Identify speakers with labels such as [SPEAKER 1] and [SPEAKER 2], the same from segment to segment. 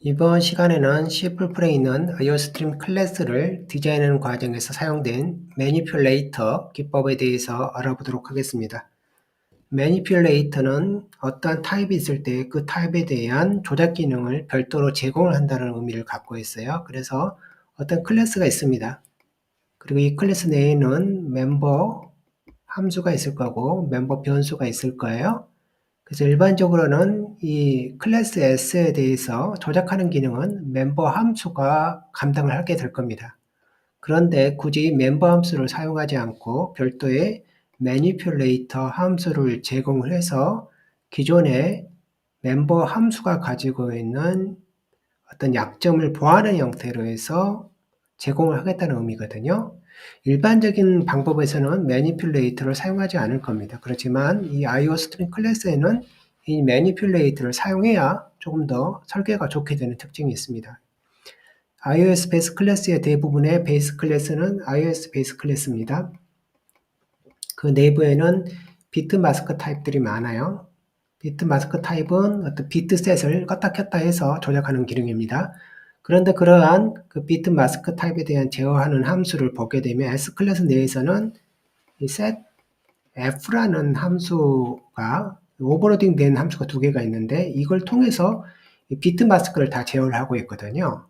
[SPEAKER 1] 이번 시간에는 C++에 있는 IOStream 클래스를 디자인하는 과정에서 사용된 매니퓰레이터 기법에 대해서 알아보도록 하겠습니다. 매니퓰레이터는 어떠한 타입이 있을 때 그 타입에 대한 조작 기능을 별도로 제공을 한다는 의미를 갖고 있어요. 그래서 어떤 클래스가 있습니다. 그리고 이 클래스 내에는 멤버 함수가 있을 거고 멤버 변수가 있을 거예요. 그래서 일반적으로는 이 클래스 S에 대해서 조작하는 기능은 멤버 함수가 감당을 하게 될 겁니다. 그런데 굳이 멤버 함수를 사용하지 않고 별도의 매니퓰레이터 함수를 제공을 해서 기존의 멤버 함수가 가지고 있는 어떤 약점을 보완하는 형태로 해서 제공을 하겠다는 의미거든요. 일반적인 방법에서는 매니퓰레이터를 사용하지 않을 겁니다. 그렇지만 이 IOStream 클래스에는 이 매니퓰레이터를 사용해야 조금 더 설계가 좋게 되는 특징이 있습니다. iOS 베이스 클래스의 대부분의 베이스 클래스는 iOS 베이스 클래스입니다. 그 내부에는 비트 마스크 타입들이 많아요. 비트 마스크 타입은 어떤 비트셋을 껐다 켰다 해서 조작하는 기능입니다. 그런데 그러한 그 비트 마스크 타입에 대한 제어하는 함수를 보게 되면 S 클래스 내에서는 이 setF라는 함수가 오버로딩 된 함수가 두 개가 있는데 이걸 통해서 비트 마스크를 다 제어를 하고 있거든요.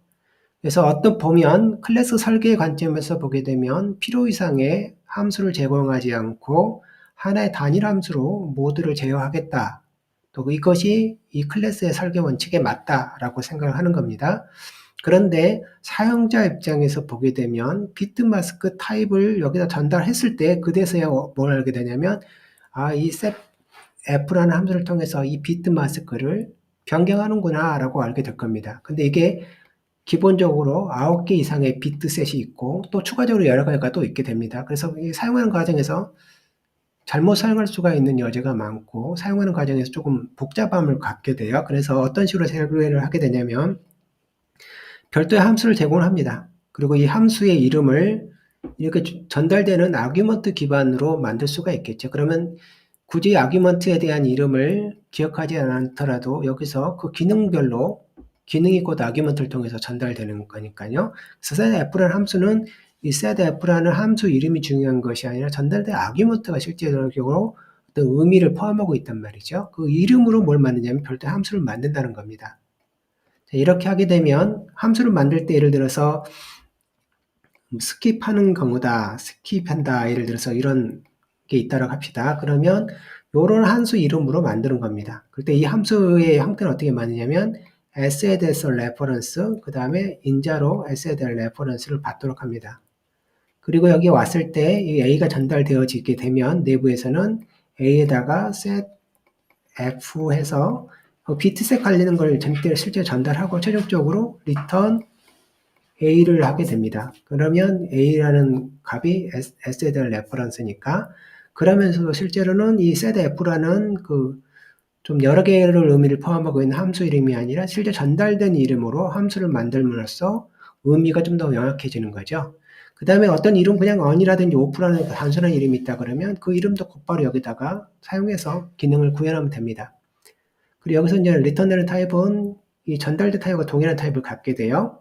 [SPEAKER 1] 그래서 어떤 보면 클래스 설계의 관점에서 보게 되면 필요 이상의 함수를 제공하지 않고 하나의 단일 함수로 모두를 제어하겠다. 또 이것이 이 클래스의 설계 원칙에 맞다라고 생각을 하는 겁니다. 그런데 사용자 입장에서 보게 되면 비트 마스크 타입을 여기다 전달했을 때 그때서야 뭘 알게 되냐면 이 setF라는 함수를 통해서 이 비트 마스크를 변경하는구나 라고 알게 될 겁니다. 근데 이게 기본적으로 9개 이상의 비트셋이 있고 또 추가적으로 여러 가지가 또 있게 됩니다. 그래서 사용하는 과정에서 잘못 사용할 수가 있는 여지가 많고 사용하는 과정에서 조금 복잡함을 갖게 돼요. 그래서 어떤 식으로 설계를 하게 되냐면 별도의 함수를 제공합니다. 그리고 이 함수의 이름을 이렇게 전달되는 아규먼트 기반으로 만들 수가 있겠죠. 그러면 굳이 아규먼트에 대한 이름을 기억하지 않더라도 여기서 그 기능별로 기능이 곧 아규먼트를 통해서 전달되는 거니까요. 그래서 setF라는 함수는 이 setF라는 함수 이름이 중요한 것이 아니라 전달된 아규먼트가 실제적으로 어떤 의미를 포함하고 있단 말이죠. 그 이름으로 뭘 만드냐면 별도의 함수를 만든다는 겁니다. 이렇게 하게 되면 함수를 만들 때 예를 들어서 스킵하는 경우다, 스킵한다, 예를 들어서 이런 게 있다고 합시다. 그러면 요런 함수 이름으로 만드는 겁니다. 그때 이 함수의 형태는 어떻게 만드냐면 s에 대해서 레퍼런스, 그 다음에 인자로 s에 대한 레퍼런스를 받도록 합니다. 그리고 여기 왔을 때 이 a가 전달되어지게 되면 내부에서는 a에다가 set f 해서 비트셋 관리는 걸 실제 전달하고 최종적으로 return a를 하게 됩니다. 그러면 a라는 값이 s에 대한 레퍼런스니까 그러면서도 실제로는 이 setF라는 그 좀 여러 개를 의미를 포함하고 있는 함수 이름이 아니라 실제 전달된 이름으로 함수를 만들므로써 의미가 좀 더 명확해지는 거죠. 그 다음에 어떤 이름 그냥 on이라든지 off라는 단순한 이름이 있다 그러면 그 이름도 곧바로 여기다가 사용해서 기능을 구현하면 됩니다. 그리고 여기서 이제 return되는 타입은 이 전달된 타입과 동일한 타입을 갖게 돼요.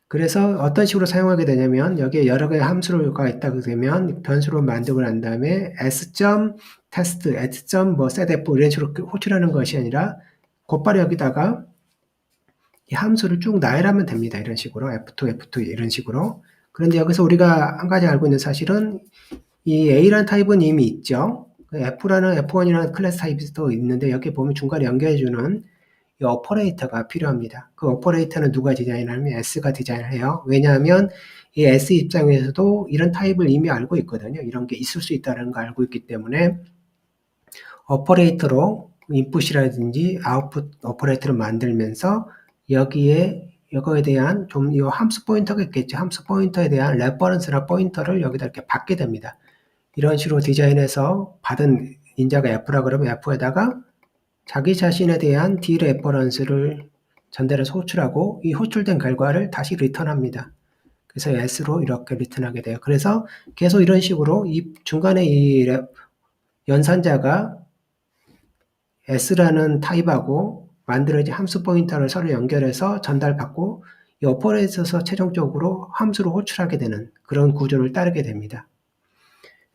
[SPEAKER 1] 그래서 어떤 식으로 사용하게 되냐면 여기에 여러 개의 함수가 있다고 되면 변수로 만들고 난 다음에 s.test, s.setf 이런 식으로 호출하는 것이 아니라 곧바로 여기다가 이 함수를 쭉 나열하면 됩니다. 이런 식으로 f2, f2 이런 식으로. 그런데 여기서 우리가 한 가지 알고 있는 사실은 이 a라는 타입은 이미 있죠. f라는 f1이라는 클래스 타입이 또 있는데 여기 보면 중간에 연결해주는 이 오퍼레이터가 필요합니다. 그 오퍼레이터는 누가 디자인하면 S가 디자인을 해요. 왜냐하면 이 S 입장에서도 이런 타입을 이미 알고 있거든요. 이런 게 있을 수 있다는 걸 알고 있기 때문에 오퍼레이터로 인풋이라든지 아웃풋 오퍼레이터를 만들면서 여기에 이거에 대한 좀 이 함수 포인터가 있겠죠. 함수 포인터에 대한 레퍼런스나 포인터를 여기다 이렇게 받게 됩니다. 이런 식으로 디자인해서 받은 인자가 F라 그러면 F에다가 자기 자신에 대한 디레퍼런스를 전달해서 호출하고 이 호출된 결과를 다시 리턴합니다. 그래서 s로 이렇게 리턴하게 돼요. 그래서 계속 이런 식으로 이 중간에 이 연산자가 s라는 타입하고 만들어진 함수 포인터를 서로 연결해서 전달받고 이 오퍼레이터에서 최종적으로 함수로 호출하게 되는 그런 구조를 따르게 됩니다.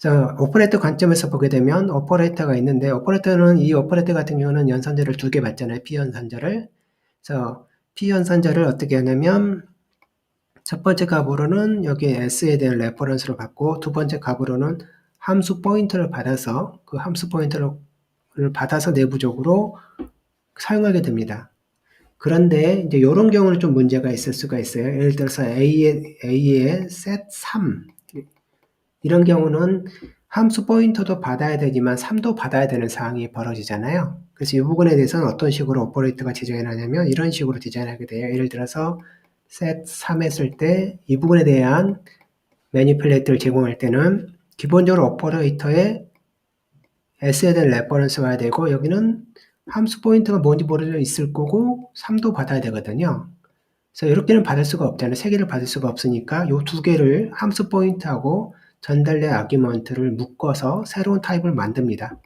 [SPEAKER 1] 그래서 오퍼레이터 관점에서 보게 되면 오퍼레이터가 있는데 오퍼레이터는 이 오퍼레이터 같은 경우는 연산자를 2개 받잖아요. P연산자를. 그래서 P연산자를 어떻게 하냐면 첫 번째 값으로는 여기 S에 대한 레퍼런스를 받고 두 번째 값으로는 함수 포인터를 받아서 그 함수 포인터를 받아서 내부적으로 사용하게 됩니다. 그런데 이제 이런 경우는 좀 문제가 있을 수가 있어요. 예를 들어서 A의 set 3 이런 경우는 함수 포인터도 받아야 되지만 3도 받아야 되는 상황이 벌어지잖아요. 그래서 이 부분에 대해서는 어떤 식으로 오퍼레이터가 디자인하냐면 이런 식으로 디자인하게 돼요. 예를 들어서 set 3 했을 때 이 부분에 대한 매니플레이트를 제공할 때는 기본적으로 오퍼레이터에 S에 대한 레퍼런스 와야 되고 여기는 함수 포인터가 뭔지 모르져 있을 거고 3도 받아야 되거든요. 그래서 이렇게는 받을 수가 없잖아요. 3개를 받을 수가 없으니까 이 2개를 함수 포인트하고 전달된 아규먼트를 묶어서 새로운 타입을 만듭니다.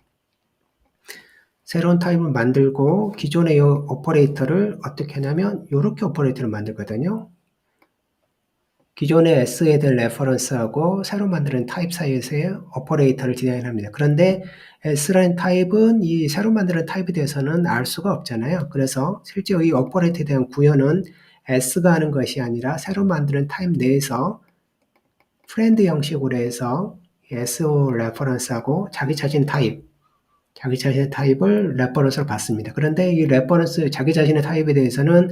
[SPEAKER 1] 새로운 타입을 만들고 기존의 이 오퍼레이터를 어떻게 하냐면 이렇게 오퍼레이터를 만들거든요. 기존의 S에 대한 레퍼런스하고 새로 만드는 타입 사이에서의 오퍼레이터를 디자인합니다. 그런데 S라는 타입은 이 새로 만드는 타입에 대해서는 알 수가 없잖아요. 그래서 실제 이 오퍼레이터에 대한 구현은 S가 하는 것이 아니라 새로 만드는 타입 내에서 프렌드 형식으로 해서 SO 레퍼런스하고 자기 자신의 타입을 레퍼런스로 받습니다. 그런데 이 레퍼런스 자기 자신의 타입에 대해서는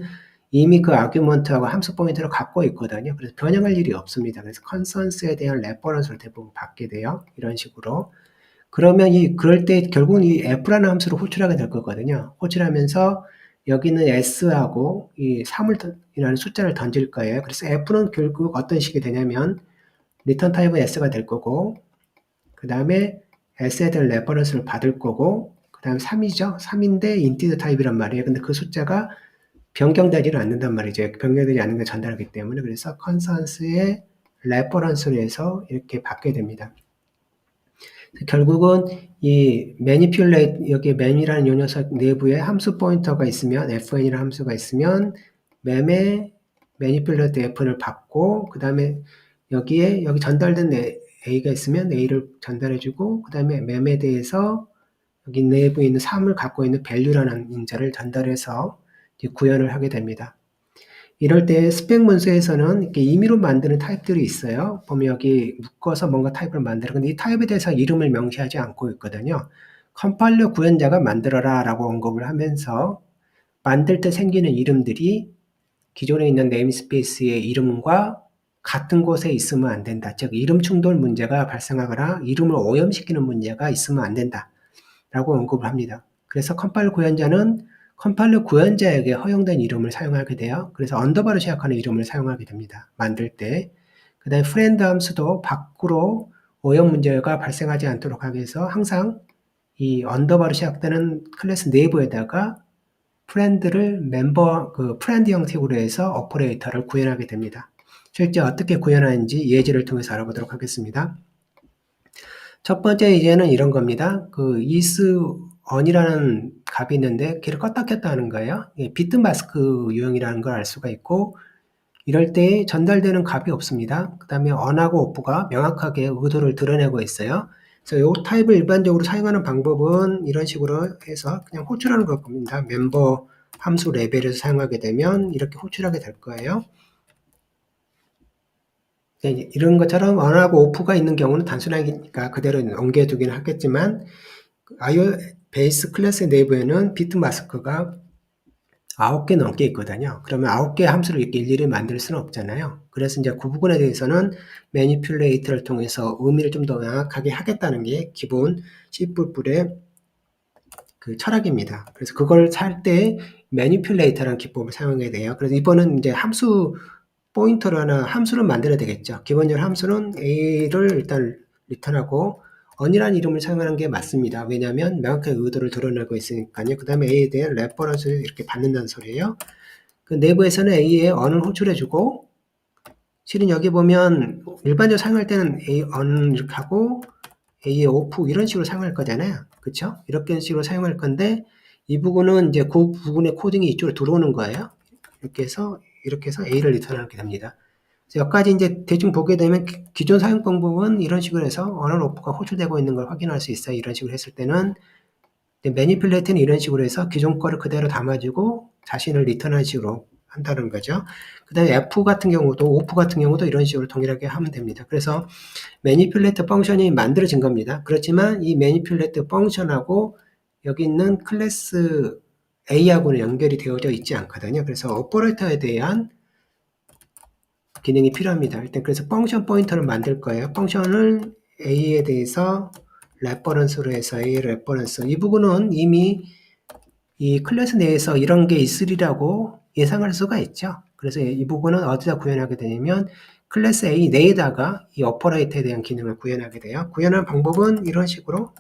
[SPEAKER 1] 이미 그 아규먼트하고 함수 포인트를 갖고 있거든요. 그래서 변형할 일이 없습니다. 그래서 컨센서스에 대한 레퍼런스를 대부분 받게 돼요. 이런 식으로. 그러면 그럴 때 결국은 이 F라는 함수를 호출하게 될 거거든요. 호출하면서 여기는 S하고 이 3이라는 숫자를 던질 거예요. 그래서 F는 결국 어떤 식이 되냐면 리턴 타입은 S가 될 거고 그 다음에 S에 대한 레퍼런스를 받을 거고 그 다음에 3이죠. 3인데 인티저 타입이란 말이에요. 근데 그 숫자가 변경되지는 않는단 말이죠. 변경되지 않는 걸 전달하기 때문에. 그래서 컨센서스의 레퍼런스로 해서 이렇게 받게 됩니다. 결국은 이 매니퓰레이트, 여기 mem이라는 요 녀석 내부에 함수 포인터가 있으면 fn이라는 함수가 있으면 mem의 매니퓰레이트 fn을 받고 그 다음에 여기 전달된 a가 있으면 a를 전달해주고 그 다음에 mem에 대해서 여기 내부에 있는 3을 갖고 있는 value라는 인자를 전달해서 구현을 하게 됩니다. 이럴 때 스펙 문서에서는 이렇게 임의로 만드는 타입들이 있어요. 보면 여기 묶어서 뭔가 타입을 만들어. 근데 이 타입에 대해서 이름을 명시하지 않고 있거든요. 컴파일러 구현자가 만들어라 라고 언급을 하면서 만들 때 생기는 이름들이 기존에 있는 네임스페이스의 이름과 같은 곳에 있으면 안 된다. 즉 이름 충돌 문제가 발생하거나 이름을 오염시키는 문제가 있으면 안 된다. 라고 언급을 합니다. 그래서 컴파일러 구현자는 컴파일러 구현자에게 허용된 이름을 사용하게 돼요. 그래서 언더바로 시작하는 이름을 사용하게 됩니다. 만들 때. 그 다음에 프렌드 함수도 밖으로 오염 문제가 발생하지 않도록 하기 위해서 항상 이 언더바로 시작되는 클래스 내부에다가 프렌드를 프렌드 형식으로 해서 오퍼레이터를 구현하게 됩니다. 실제 어떻게 구현하는지 예제를 통해서 알아보도록 하겠습니다. 첫 번째 예제는 이런 겁니다. isOn이라는 값이 있는데 걔를 껐다 켰다 하는 거예요. 비트 마스크 유형이라는 걸 알 수가 있고 이럴 때 전달되는 값이 없습니다. 그 다음에 on하고 off가 명확하게 의도를 드러내고 있어요. 그래서 이 타입을 일반적으로 사용하는 방법은 이런 식으로 해서 그냥 호출하는 겁니다. 멤버 함수 레벨에서 사용하게 되면 이렇게 호출하게 될 거예요. 이런 것처럼 on하고 off가 있는 경우는 단순하니까 그대로 넘겨두기는 하겠지만 IO 베이스 클래스 내부에는 비트 마스크가 9개 넘게 있거든요. 그러면 9개 함수를 이렇게 일일이 만들 수는 없잖아요. 그래서 이제 그 부분에 대해서는 매니퓰레이터를 통해서 의미를 좀 더 명확하게 하겠다는 게 기본 C++의 그 철학입니다. 그래서 그걸 살 때 매니퓰레이터라는 기법을 사용하게 돼요. 그래서 이번은 이제 함수 포인터라는 함수를 만들어야 되겠죠. 기본적으로 함수는 A를 일단 리턴하고 on이라는 이름을 사용하는 게 맞습니다. 왜냐하면 명확하게 의도를 드러내고 있으니까요. 그 다음에 A에 대한 레퍼런스를 이렇게 받는다는 소리예요. 그 내부에서는 A에 on을 호출해주고 실은 여기 보면 일반적으로 사용할 때는 A on 이렇게 하고 A에 off 이런 식으로 사용할 거잖아요. 그쵸? 이렇게 식으로 사용할 건데 이 부분은 이제 그 부분의 코딩이 이쪽으로 들어오는 거예요. 이렇게 해서 A를 리턴하게 됩니다. 여기까지 이제 대충 보게 되면 기존 사용 방법은 이런 식으로 해서 언어로프가 호출되고 있는 걸 확인할 수 있어요. 이런 식으로 했을 때는 매니플레이트는 이런 식으로 해서 기존 거를 그대로 담아주고 자신을 리턴하는 식으로 한다는 거죠. 그 다음에 F 같은 경우도, OF 같은 경우도 이런 식으로 동일하게 하면 됩니다. 그래서 매니플레이트 펑션이 만들어진 겁니다. 그렇지만 이 매니플레이트 펑션하고 여기 있는 클래스 A하고는 연결이 되어져 있지 않거든요. 그래서 오퍼레이터에 대한 기능이 필요합니다. 일단 그래서 펑션 포인터를 만들 거예요. 펑션을 A에 대해서 레퍼런스로 해서 A 레퍼런스. 이 부분은 이미 이 클래스 내에서 이런 게 있으리라고 예상할 수가 있죠. 그래서 이 부분은 어디다 구현하게 되냐면 클래스 A 내에다가 이 오퍼레이터에 대한 기능을 구현하게 돼요. 구현하는 방법은 이런 식으로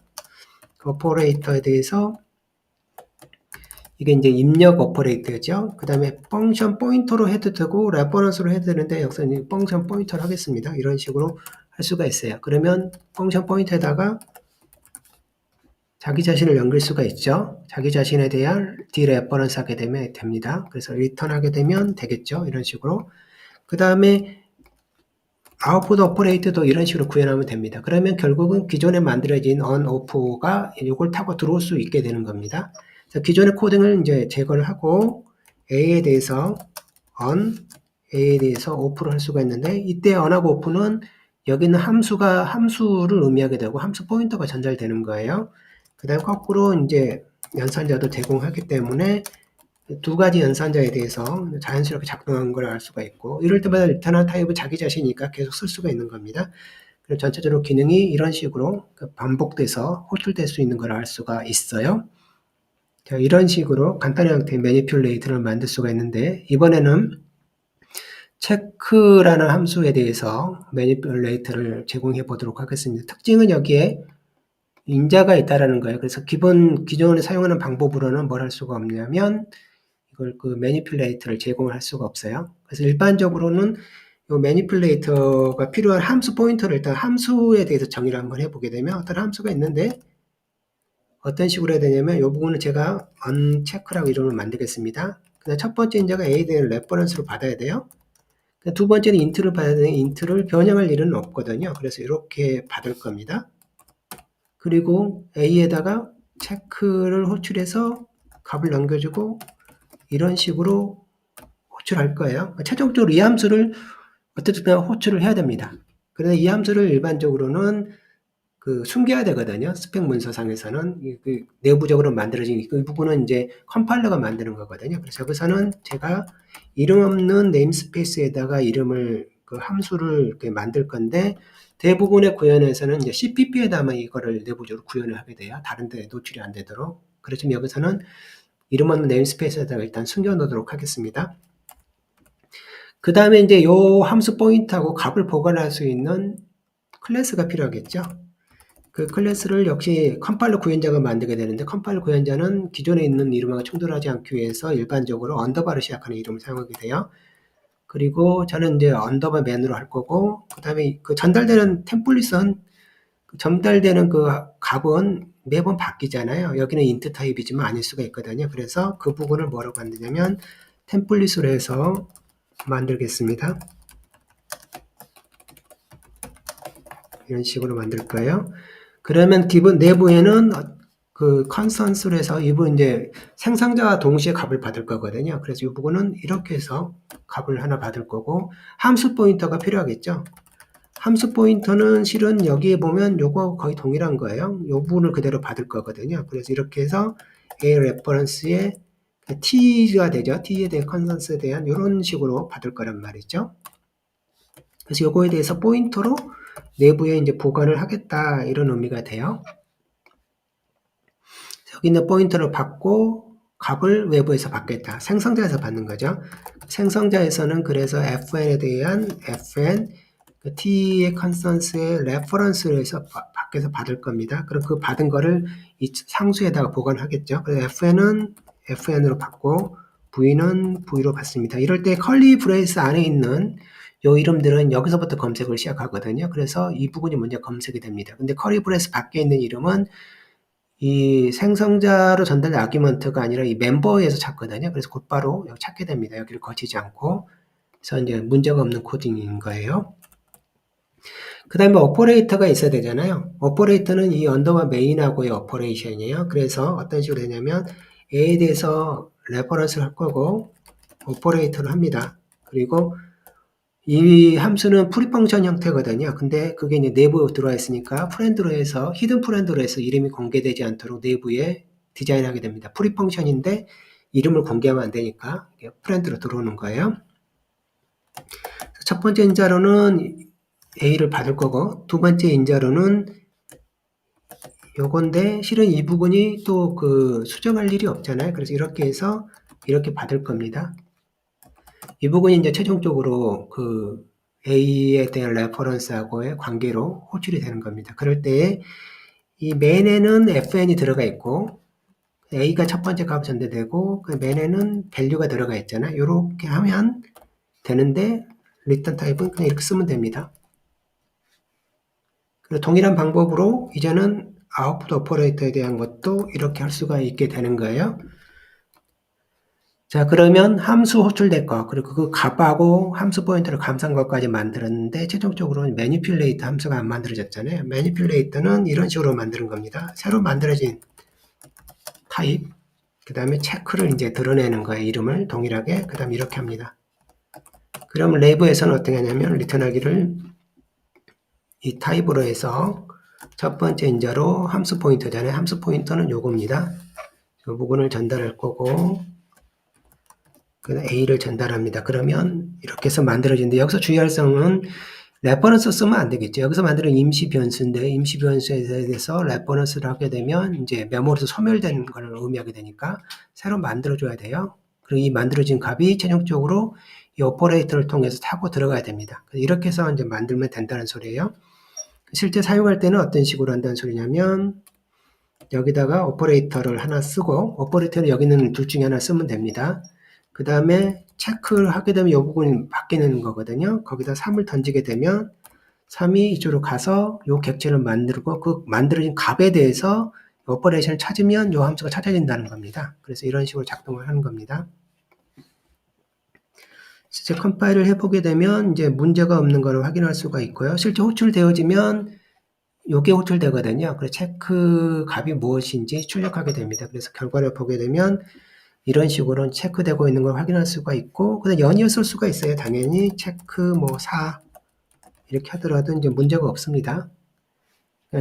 [SPEAKER 1] 오퍼레이터에 대해서 이게 이제 입력 오퍼레이터죠. 그 다음에 펑션 포인터로 해도 되고 레퍼런스로 해도 되는데 여기서는 펑션 포인터를 하겠습니다. 이런 식으로 할 수가 있어요. 그러면 펑션 포인터에다가 자기 자신을 연결 수가 있죠. 자기 자신에 대한 디레퍼런스 하게 되면 됩니다. 그래서 리턴하게 되면 되겠죠. 이런 식으로. 그 다음에 아웃풋 오퍼레이트도 이런 식으로 구현하면 됩니다. 그러면 결국은 기존에 만들어진 on, off가 이걸 타고 들어올 수 있게 되는 겁니다. 그래서 기존의 코딩을 이제 제거를 하고 A에 대해서 on, A에 대해서 off를 할 수가 있는데 이때 on하고 off는 여기는 함수를 의미하게 되고 함수 포인터가 전달되는 거예요. 그 다음에 거꾸로 이제 연산자도 제공하기 때문에 두 가지 연산자에 대해서 자연스럽게 작동한 걸 알 수가 있고 이럴 때마다 리턴한 타입은 자기 자신이니까 계속 쓸 수가 있는 겁니다. 그리고 전체적으로 기능이 이런 식으로 반복돼서 호출될 수 있는 걸 알 수가 있어요. 자, 이런 식으로 간단한 형태의 매니플레이트를 만들 수가 있는데 이번에는 체크라는 함수에 대해서 매니플레이트를 제공해 보도록 하겠습니다. 특징은 여기에 인자가 있다라는 거예요. 그래서 기존에 사용하는 방법으로는 뭘 할 수가 없냐면 이걸 그 매니플레이터를 제공을 할 수가 없어요. 그래서 일반적으로는 이 매니플레이터가 필요한 함수 포인터를 일단 함수에 대해서 정의를 한번 해보게 되면 어떤 함수가 있는데 어떤 식으로 해야 되냐면 이 부분은 제가 uncheck라고 이름을 만들겠습니다. 첫 번째 인자가 A에 대한 레퍼런스로 받아야 돼요. 두 번째는 int를 받아야 되는 int를 변형할 일은 없거든요. 그래서 이렇게 받을 겁니다. 그리고 A에다가 체크를 호출해서 값을 넘겨주고 이런 식으로 호출할 거예요. 최종적으로 이 함수를 어쨌든 호출을 해야 됩니다. 그런데 이 함수를 일반적으로는 숨겨야 되거든요. 스펙 문서상에서는 내부적으로 만들어진 이 부분은 이제 컴파일러가 만드는 거거든요. 그래서 여기서는 제가 이름 없는 네임스페이스에다가 이름을 함수를 이렇게 만들 건데 대부분의 구현에서는 이제 CPP에다만 이거를 내부적으로 구현을 하게 돼요. 다른 데 노출이 안 되도록. 그래서 여기서는 이름 없는 네임스페이스에다가 일단 숨겨 놓도록 하겠습니다. 그 다음에 이제 요 함수 포인트하고 값을 보관할 수 있는 클래스가 필요하겠죠. 그 클래스를 역시 컴파일러 구현자가 만들게 되는데 컴파일러 구현자는 기존에 있는 이름하고 충돌하지 않기 위해서 일반적으로 언더바로 시작하는 이름을 사용하게 돼요. 그리고 저는 이제 언더바 맨으로 할 거고 그 다음에 그 전달되는 템플릿은 전달되는 그 값은 매번 바뀌잖아요. 여기는 인트 타입이지만 아닐 수가 있거든요. 그래서 그 부분을 뭐라고 만드냐면 템플릿으로 해서 만들겠습니다. 이런 식으로 만들 거예요. 그러면 기본 내부에는 그 컨스턴스로 해서 이 부분 이제 생성자와 동시에 값을 받을 거거든요. 그래서 이 부분은 이렇게 해서 값을 하나 받을 거고 함수 포인터가 필요하겠죠. 함수 포인터는 실은 여기에 보면 요거 거의 동일한 거예요. 요 부분을 그대로 받을 거거든요. 그래서 이렇게 해서 A 레퍼런스에 T가 되죠. T에 대한 컨스턴스에 대한 이런 식으로 받을 거란 말이죠. 그래서 요거에 대해서 포인터로 내부에 이제 보관을 하겠다 이런 의미가 돼요. 여기 있는 포인터를 받고 값을 외부에서 받겠다. 생성자에서 받는 거죠. 생성자에서는 그래서 fn에 대한 fn t의 컨스턴스의 레퍼런스를 해서 밖에서 받을 겁니다. 그럼 그 받은 거를 이 상수에다가 보관하겠죠. 그래서 fn은 fn으로 받고 v는 v로 받습니다. 이럴 때 컬리 브레이스 안에 있는 요 이름들은 여기서부터 검색을 시작하거든요. 그래서 이 부분이 먼저 검색이 됩니다. 근데 컬리 브레이스 밖에 있는 이름은 이 생성자로 전달된 아규먼트가 아니라 이 멤버에서 찾거든요. 그래서 곧바로 찾게 됩니다. 여기를 거치지 않고. 그래서 이제 문제가 없는 코딩인 거예요. 그 다음에 오퍼레이터가 있어야 되잖아요. 오퍼레이터는 이 언더바 메인하고의 오퍼레이션이에요. 그래서 어떤 식으로 되냐면 A에 대해서 레퍼런스를 할 거고 오퍼레이터를 합니다. 그리고 이 함수는 프리펑션 형태거든요. 근데 그게 이제 내부에 들어와 있으니까 프렌드로 해서 히든 프렌드로 해서 이름이 공개되지 않도록 내부에 디자인하게 됩니다. 프리펑션인데 이름을 공개하면 안 되니까 프렌드로 들어오는 거예요. 첫 번째 인자로는 A를 받을 거고 두 번째 인자로는 요건데 실은 이 부분이 또 그 수정할 일이 없잖아요. 그래서 이렇게 해서 이렇게 받을 겁니다. 이 부분이 이제 최종적으로 그 A에 대한 레퍼런스하고의 관계로 호출이 되는 겁니다. 그럴 때 이 main에는 fn이 들어가 있고 A가 첫 번째 값 전달되고 그 main에는 value가 들어가 있잖아요. 이렇게 하면 되는데 return 타입은 그냥 이렇게 쓰면 됩니다. 그리고 동일한 방법으로 이제는 아웃풋 오퍼레이터에 대한 것도 이렇게 할 수가 있게 되는 거예요. 자, 그러면 함수 호출될 거, 그리고 그 값하고 함수 포인터를 감싼 것까지 만들었는데, 최종적으로 매니퓰레이터 함수가 안 만들어졌잖아요. 매니퓰레이터는 이런 식으로 만드는 겁니다. 새로 만들어진 타입, 그 다음에 체크를 이제 드러내는 거예요. 이름을 동일하게. 그 다음에 이렇게 합니다. 그러면 내부에서는 어떻게 하냐면, 리턴하기를 이 타입으로 해서 첫 번째 인자로 함수 포인터잖아요. 함수 포인터는 요겁니다. 이 부분을 전달할 거고, A를 전달합니다. 그러면 이렇게 해서 만들어지는데 여기서 주의할 점은 레퍼런스 쓰면 안 되겠죠. 여기서 만드는 임시 변수인데 임시 변수에 대해서 레퍼런스를 하게 되면 이제 메모리에서 소멸되는 걸 의미하게 되니까 새로 만들어줘야 돼요. 그리고 이 만들어진 값이 최종적으로 이 오퍼레이터를 통해서 타고 들어가야 됩니다. 이렇게 해서 이제 만들면 된다는 소리예요. 실제 사용할 때는 어떤 식으로 한다는 소리냐면 여기다가 오퍼레이터를 하나 쓰고 오퍼레이터는 여기는 둘 중에 하나 쓰면 됩니다. 그 다음에 체크를 하게 되면 이 부분이 바뀌는 거거든요. 거기다 3을 던지게 되면 3이 이쪽으로 가서 이 객체를 만들고 그 만들어진 값에 대해서 오퍼레이션을 찾으면 이 함수가 찾아진다는 겁니다. 그래서 이런 식으로 작동을 하는 겁니다. 실제 컴파일을 해보게 되면 이제 문제가 없는 걸 확인할 수가 있고요. 실제 호출되어지면 요게 호출되거든요. 그래서 체크 값이 무엇인지 출력하게 됩니다. 그래서 결과를 보게 되면 이런 식으로 체크되고 있는 걸 확인할 수가 있고, 그다음 연이었을 수가 있어요. 당연히 체크 뭐 4 이렇게 하더라도 이제 문제가 없습니다.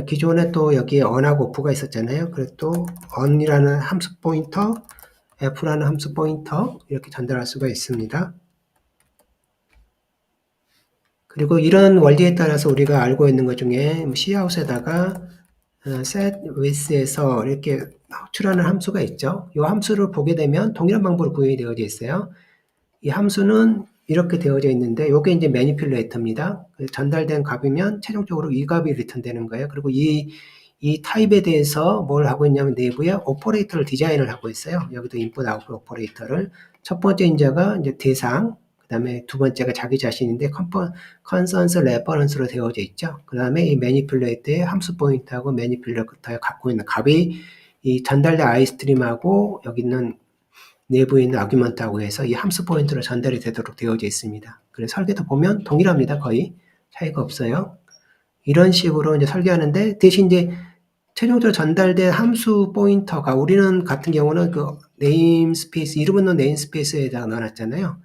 [SPEAKER 1] 기존에 또 여기에 on하고 off가 있었잖아요. 그래서 또 on이라는 함수 포인터, f라는 함수 포인터 이렇게 전달할 수가 있습니다. 그리고 이런 원리에 따라서 우리가 알고 있는 것 중에 cout에다가 set with에서 이렇게 호출하는 함수가 있죠. 이 함수를 보게 되면 동일한 방법으로 구현이 되어져 있어요. 이 함수는 이렇게 되어져 있는데 이게 이제 매니퓰레이터입니다. 전달된 값이면 최종적으로 이 값이 리턴되는 거예요. 그리고 이 타입에 대해서 뭘 하고 있냐면 내부에 오퍼레이터를 디자인을 하고 있어요. 여기도 인풋 아웃풋 오퍼레이터를 첫 번째 인자가 이제 대상, 그 다음에 두 번째가 자기 자신인데 컨선스 레퍼런스로 되어져 있죠. 그 다음에 이 매니퓰레이터의 함수 포인트하고 매니퓰레이터에 갖고 있는 값이 이 전달된 아이스트림하고 여기 있는 내부에 있는 아규먼트하고 해서 이 함수 포인트로 전달이 되도록 되어져 있습니다. 그래서 설계도 보면 동일합니다. 거의 차이가 없어요. 이런 식으로 이제 설계하는데 대신 이제 최종적으로 전달된 함수 포인터가 우리는 같은 경우는 그 네임스페이스 이름은 넣은 네임스페이스에다가 넣어놨잖아요.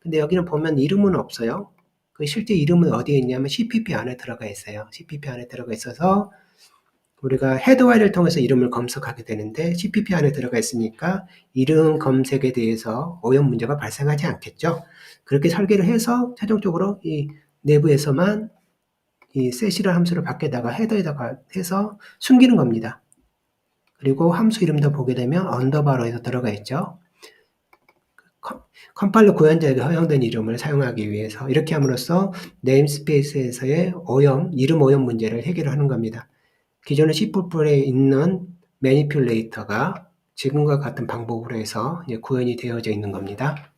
[SPEAKER 1] 근데 여기는 보면 이름은 없어요. 그 실제 이름은 어디에 있냐면 CPP 안에 들어가 있어요. CPP 안에 들어가 있어서 우리가 헤드와이를 통해서 이름을 검색하게 되는데 CPP 안에 들어가 있으니까 이름 검색에 대해서 오염 문제가 발생하지 않겠죠. 그렇게 설계를 해서 최종적으로 이 내부에서만 이 set이라는 함수를 밖에다가 헤더에다가 해서 숨기는 겁니다. 그리고 함수 이름도 보게 되면 언더바로 해서 들어가 있죠. 컴파일러 구현자에게 허용된 이름을 사용하기 위해서 이렇게 함으로써 네임스페이스에서의 오염, 이름 오염 문제를 해결하는 겁니다. 기존의 C++에 있는 매니퓰레이터가 지금과 같은 방법으로 해서 구현이 되어져 있는 겁니다.